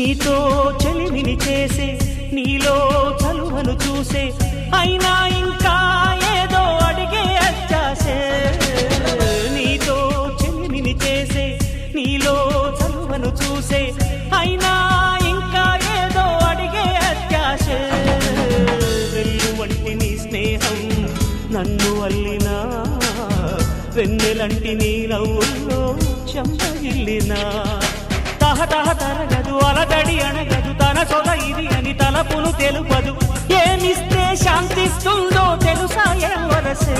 నీతో చెలిమిని చేసే నీలో చలువను చూసే అయినా ఇంకా ఏదో అడిగే అత్యాసే నీతో చెలిమిని చేసే నీలో చలువను చూసే అయినా ఇంకా ఏదో అడిగే అత్యాసే వెళ్ళు వంటి నీ స్నేహం నన్ను అల్లినా వెన్నెలంటి నీ నవ్వుల్లో చెంపగిల్లినా తహతహ తరగదు అలదడి అణగదు తన సొల ఇది అని తలపును తెలుపదు ఏమిస్తే శాంతిస్తుందో తెలుసా ఎవరసే